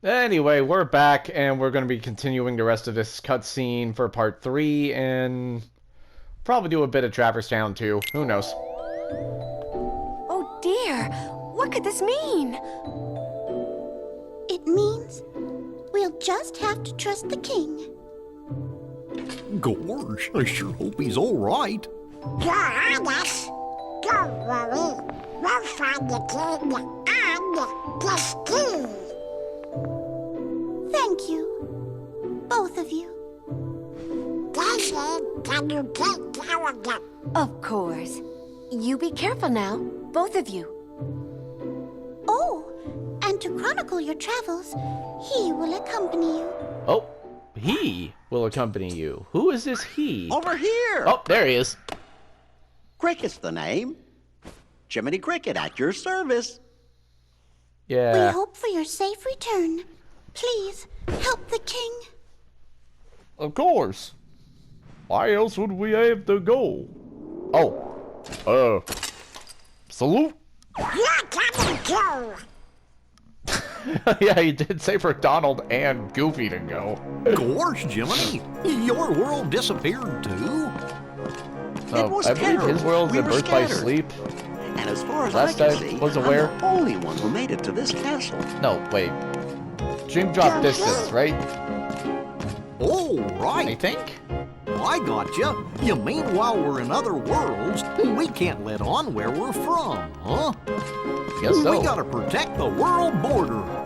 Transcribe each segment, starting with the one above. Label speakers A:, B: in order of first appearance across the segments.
A: Anyway, we're back, and we're going to be continuing the rest of this cutscene for part 3, and probably do a bit of Traverse Town too. Who knows?
B: Oh dear, what could this mean?
C: It means we'll just have to trust the king.
D: Gosh, I sure hope he's all right.
E: You're honest. Don't worry. We'll find the king and the ski.
C: Thank you, both of you.
E: Daisy, can you take care of them?
B: Of course. You be careful now, both of you.
C: Oh, and to chronicle your travels, he will accompany you.
A: Oh, he will accompany you. Who is this he?
F: Over here!
A: Oh, there he is.
F: Cricket's the name. Jiminy Cricket at your service.
A: Yeah.
C: We hope for your safe return. Please, help the king.
A: Of course. Why else would we have to go? Oh. Salute.
E: You're coming too.
A: Yeah, he did say for Donald and Goofy to go.
D: Gosh, Jiminy, your world disappeared too?
A: Oh,
F: was
A: I believe his
F: terrible.
A: world's
F: We
A: at
F: were
A: Birth by
F: scattered.
A: Sleep.
F: And as far as
A: Last
F: I
A: I
F: can see,
A: was
F: I'm
A: aware-
F: the only one who made it to this castle.
A: No, wait. Dream drop distance, right?
D: Oh,
A: I
D: right.
A: think?
D: I gotcha. You mean while we're in other worlds, we can't let on where we're from, huh?
A: Guess so.
D: We gotta protect the world border.
E: Order.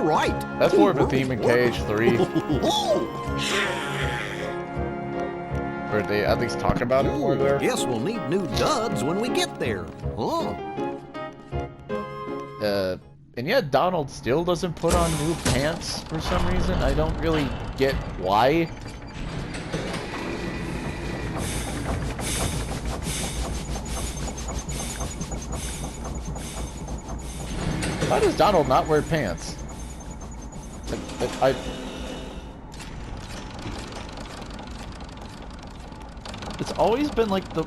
D: Right.
A: That's more of a theme in KH3,
D: Oh,
A: where they at least talk about it more there.
D: guess we'll need new duds when we get there, huh?
A: And yet Donald still doesn't put on new pants for some reason. I don't really get why. Why does Donald not wear pants? It's always been like the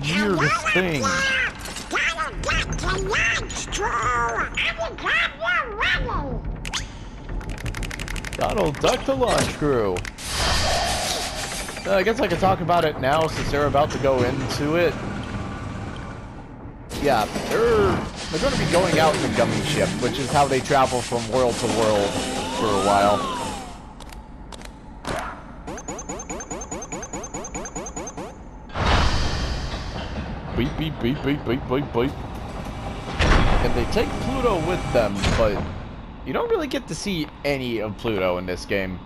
A: weirdest thing.
E: Gotta get to lunch, Drew. I'm glad you're ready.
A: Donald, duck the launch crew. I guess I can talk about it now since they're about to go into it. Yeah, they're going to be going out in the gummy ship, which is how they travel from world to world for a while. Beep, beep, beep, beep, beep, beep, beep. And they take Pluto with them, but you don't really get to see any of Pluto in this game.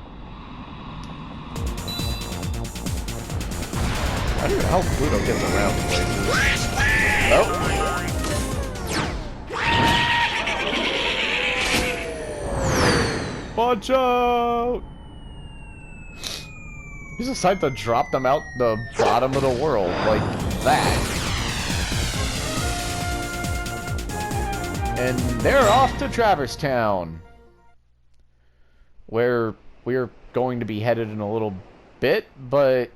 A: I don't know how Pluto gets around places. Oh. Watch out! He's decided to drop them out the bottom of the world like that. And they're off to Traverse Town, where we're going to be headed in a little bit, but...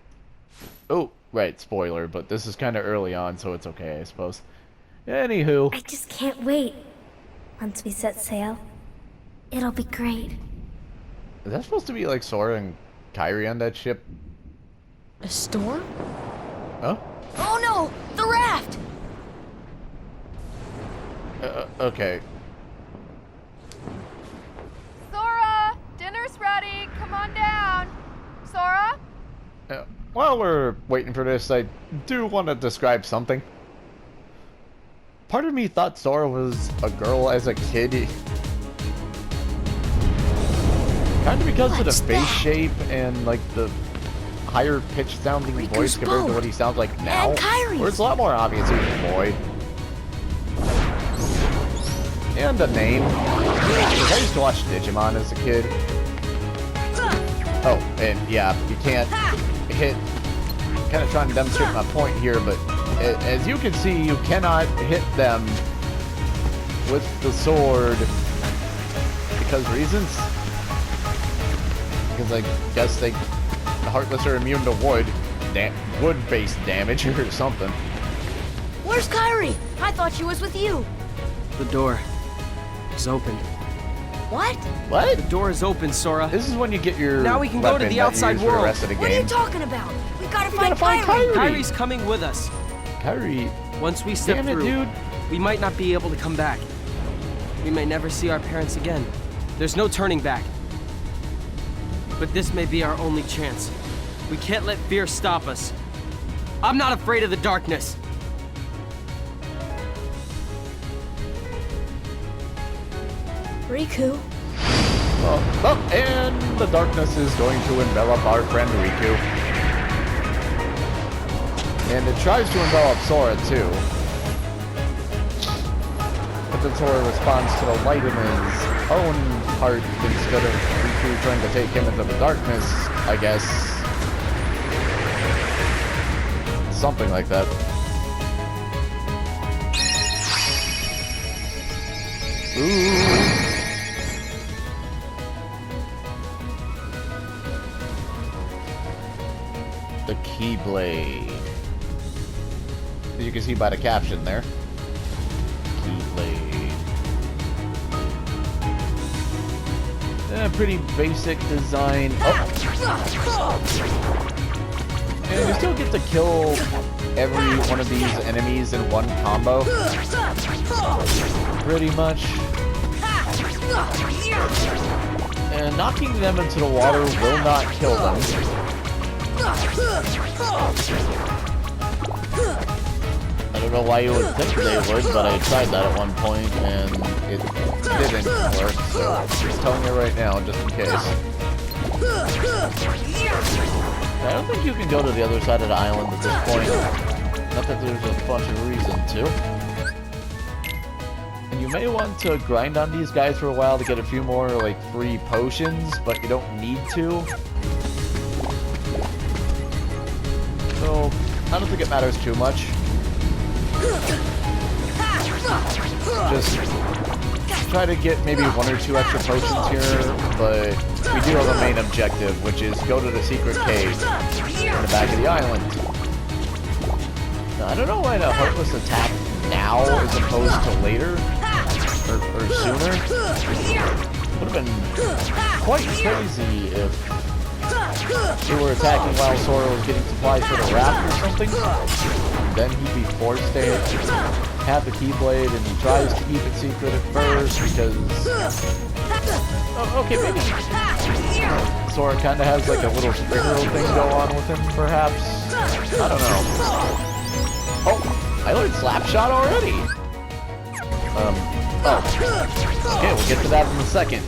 A: Oh, right, spoiler, but this is kind of early on, so it's okay, I suppose. Anywho.
G: I just can't wait. Once we set sail, it'll be great.
A: Is that supposed to be like Sora and Kairi on that ship?
B: A storm?
A: Huh?
B: Oh no! The raft!
A: Okay.
H: Sora! Dinner's ready! Come on down! Sora?
A: While we're waiting for this, I do want to describe something. Part of me thought Sora was a girl as a kid. Kind of because of the face shape and like the higher pitched sounding
B: Riku's
A: voice compared to
B: boat.
A: what he sounds like now.
B: And Kairi's.
A: Where it's a lot more obvious he's a boy. And the name. I used to watch Digimon as a kid. Oh, and yeah, you can't hit... Kind of trying to demonstrate my point here, but as you can see, you cannot hit them with the sword. Because reasons? Because I guess the Heartless are immune to wood-based damage or something.
B: Where's Kairi? I thought she was with you.
I: The door. is open.
B: What?
A: What?
I: The door is open, Sora.
A: This is when you get your
I: Now we can go to
A: weapon
I: the
A: that you
I: outside
A: use for the
I: world.
A: rest of the
B: What are you
A: game.
B: talking about? We gotta
A: gotta
B: find
A: find
B: Kairi.
A: Kairi.
I: Kairi's coming with us.
A: Kairi,
I: Once we step
A: damn it,
I: through,
A: dude.
I: we might not be able to come back. We may never see our parents again. There's no turning back. But this may be our only chance. We can't let fear stop us. I'm not afraid of the darkness.
G: Riku,
A: Oh, and the darkness is going to envelop our friend Riku. And it tries to envelop Sora too. But then Sora responds to the light in his own heart instead of Riku trying to take him into the darkness, I guess. Something like that. Ooh. The Keyblade. As you can see by the caption there. Keyblade. Pretty basic design. Oh. And you still get to kill every one of these enemies in one combo. Pretty much. And knocking them into the water will not kill them. I don't know why you would think they would, but I tried that at one point and it didn't work, so I'm just telling you right now, just in case. I don't think you can go to the other side of the island at this point. Not that there's a bunch of reason to. And you may want to grind on these guys for a while to get a few more, like, free potions, but you don't need to. So, I don't think it matters too much. Just try to get maybe 1 or 2 extra potions here, but we do have a main objective, which is go to the secret cave in the back of the island. Now, I don't know why the Heartless attack now as opposed to later, or sooner. Would have been quite crazy if they were attacking while Sora was getting supplies for the raft or something. Then he'd be forced to have the Keyblade, and he tries to keep it secret at first because... Oh, okay, maybe Sora kind of has like a little superhero thing go on with him, perhaps. I don't know. Oh, I learned Slapshot already. Oh. Okay, we'll get to that in a second.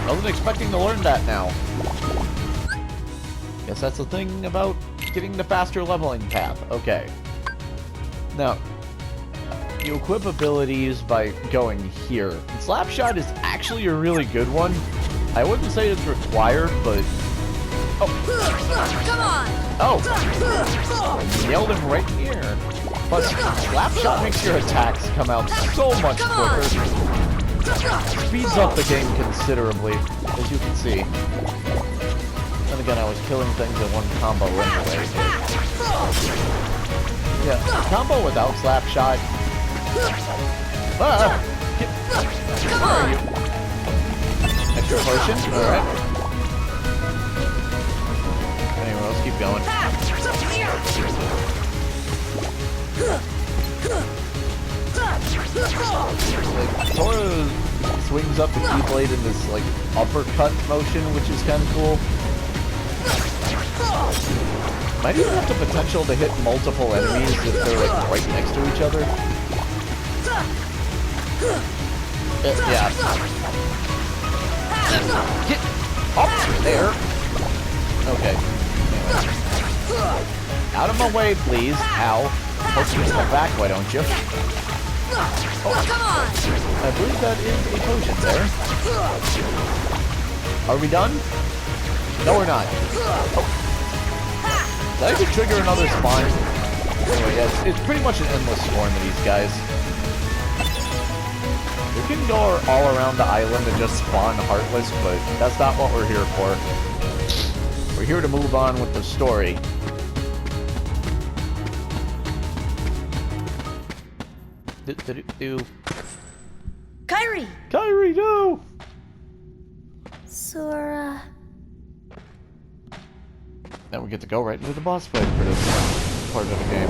A: I wasn't expecting to learn that now. Guess that's the thing about getting the faster leveling path. Okay. Now, you equip abilities by going here. And Slapshot is actually a really good one. I wouldn't say it's required, but... Oh.
B: Come on!
A: Oh! Nailed him right here. But Slapshot makes your attacks come out so much quicker. Speeds up the game considerably, as you can see. And again, I was killing things in one combo anyway. Yeah, combo without Slapshot. Ah! Where are you? Extra potion? Alright. Anyway, let's keep going. Like, Sora swings up the Keyblade in this, like, uppercut motion, which is kind of cool. Might even have the potential to hit multiple enemies if they're, like, right next to each other. Yeah. Get up there! Okay. Out of my way, please. Ow. Poke me in the back, why don't you? Oh,
B: come on!
A: I believe that is a potion there. Are we done? No, we're not. Oh. Did I just trigger another spawn? Anyway, yeah, it's pretty much an endless swarm of these guys. We can go all around the island and just spawn Heartless, but that's not what we're here for. We're here to move on with the story. Do.
G: Kairi!
A: Kairi, no!
G: Sora.
A: Now we get to go right into the boss fight for this part of the game.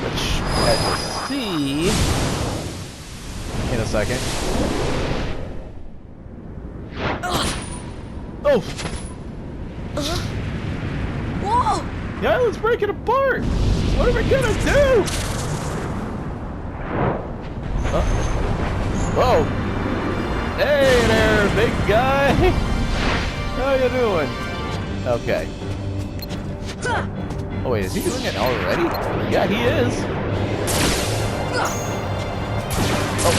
A: Which, as you'll see in a second. Oh!
G: Whoa!
A: The island's breaking apart! What are we gonna do? Whoa! Hey there, big guy! How you doing? Okay. Oh wait, is he doing it already? Yeah, he is. Oh.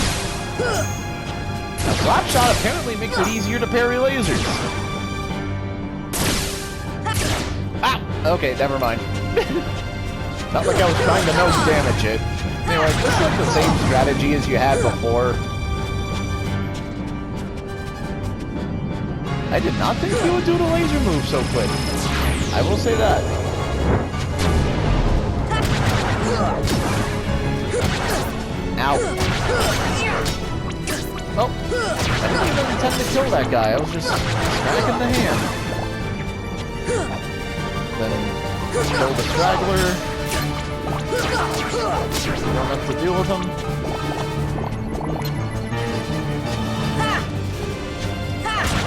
A: Now, Slap Shot apparently makes it easier to parry lasers. Ah! Okay, never mind. Not like I was trying to no damage it. Anyway, this is the same strategy as you had before. I did not think you would do the laser move so quick. I will say that. Ow. Oh, I didn't even intend to kill that guy. I was just smacking the hand. Then kill the straggler. Don't have to deal with him.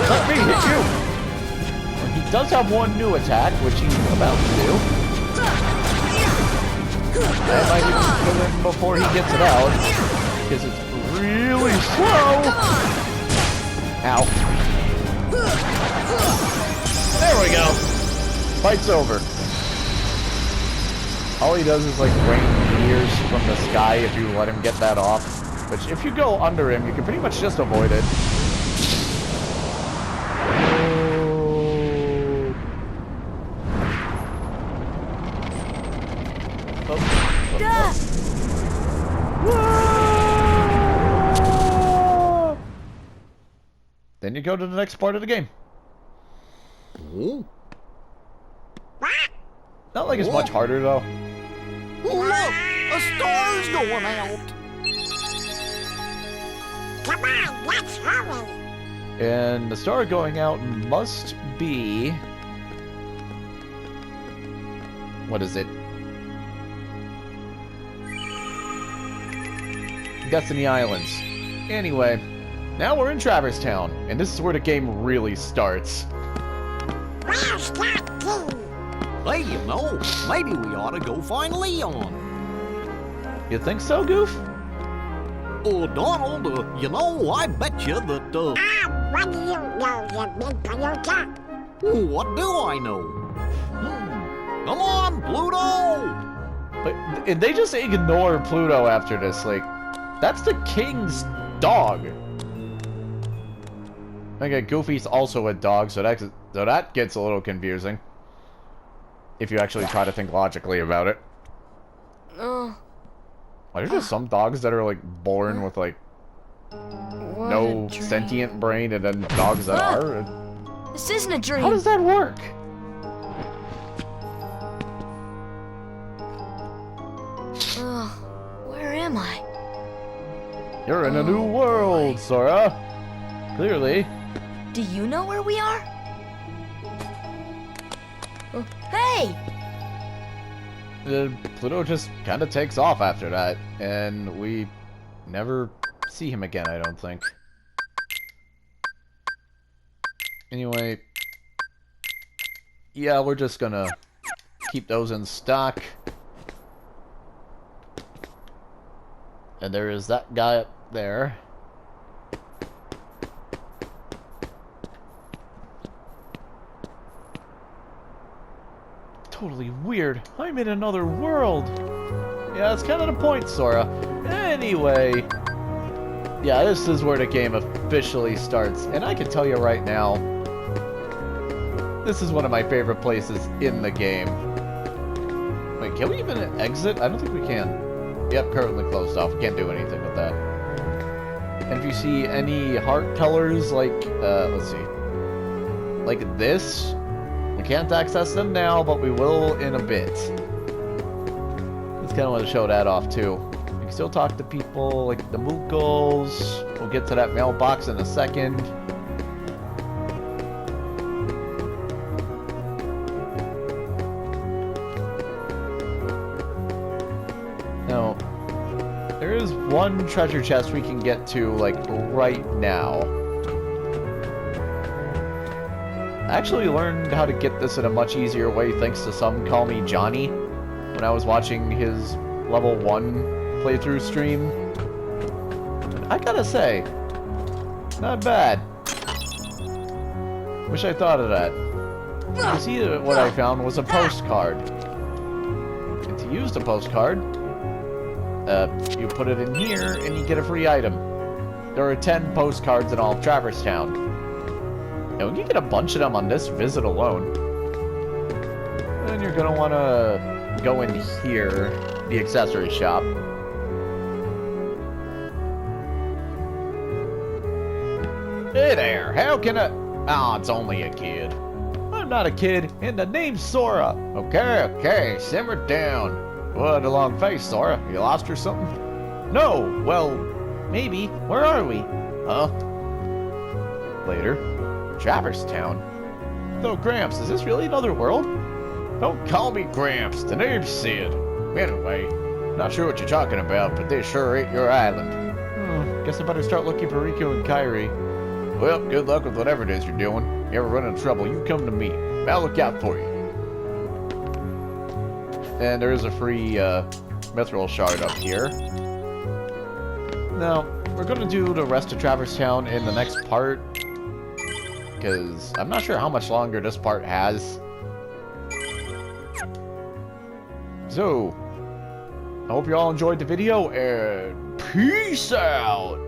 A: Let me hit you! Well, he does have one new attack, which he's about to do. I might even kill him before he gets it out, because it's really slow! Ow. There we go! Fight's over. All he does is like rain meteors from the sky if you let him get that off. Which, if you go under him, you can pretty much just avoid it. Then you go to the next part of the game.
D: Oh.
A: Not like it's much harder though.
D: Look! A star's going out!
E: Come on, let's hurry.
A: And the star going out must be... What is it? Destiny Islands. Anyway, now we're in Traverse Town, and this is where the game really starts.
E: Where's that key?
D: Hey, you know, maybe we ought to go find Leon.
A: You think so, Goof?
D: Oh, Donald, you know, I bet you that,
E: What do you know, you big Toyota?
D: What do I know? Come on, Pluto!
A: But and they just ignore Pluto after this, like, that's the king's dog. Okay, Goofy's also a dog, so that gets a little confusing. If you actually try to think logically about it. Are there just some dogs that are, like, born with, like, no sentient brain, and then dogs that are?
G: This isn't a dream.
A: How does that work?
G: Where am I?
A: You're in a new world, Sora. Clearly.
G: Do you know where we are? Hey!
A: Pluto just kind of takes off after that, and we never see him again, I don't think. Anyway, yeah, we're just gonna keep those in stock. And there is that guy up there. Totally weird. I'm in another world. Yeah, that's kind of the point, Sora. Anyway, yeah, this is where the game officially starts. And I can tell you right now, this is one of my favorite places in the game. Wait, can we even exit? I don't think we can. Yep, currently closed off. Can't do anything with that. And if you see any heart colors, like, let's see. Like this, we can't access them now, but we will in a bit. Just kind of want to show that off too. You can still talk to people like the Mookles. We'll get to that mailbox in a second. Now, there is one treasure chest we can get to, like, right now. I actually learned how to get this in a much easier way thanks to Some Call Me Johnny when I was watching his level 1 playthrough stream. And I gotta say, not bad. Wish I thought of that. You see, what I found was a postcard. And to use the postcard, you put it in here and you get a free item. There are 10 postcards in all of Traverse Town. And you get a bunch of them on this visit alone. Then you're gonna wanna go in here, the accessory shop. Hey there, how can I... Oh, it's only a kid. I'm not a kid, and the name's Sora. Okay, simmer down. What a long face, Sora. You lost or something? No, well, maybe. Where are we? Huh? Later. Traverse Town? No, Gramps, is this really another world? Don't call me Gramps. The name's Sid. Anyway, not sure what you're talking about, but this sure ain't your island. Guess I better start looking for Riku and Kairi. Well, good luck with whatever it is you're doing. You ever run into trouble, you come to me. I'll look out for you. And there is a free mithril shard up here. Now, we're going to do the rest of Traverse Town in the next part. Because I'm not sure how much longer this part has. So, I hope you all enjoyed the video, and peace out!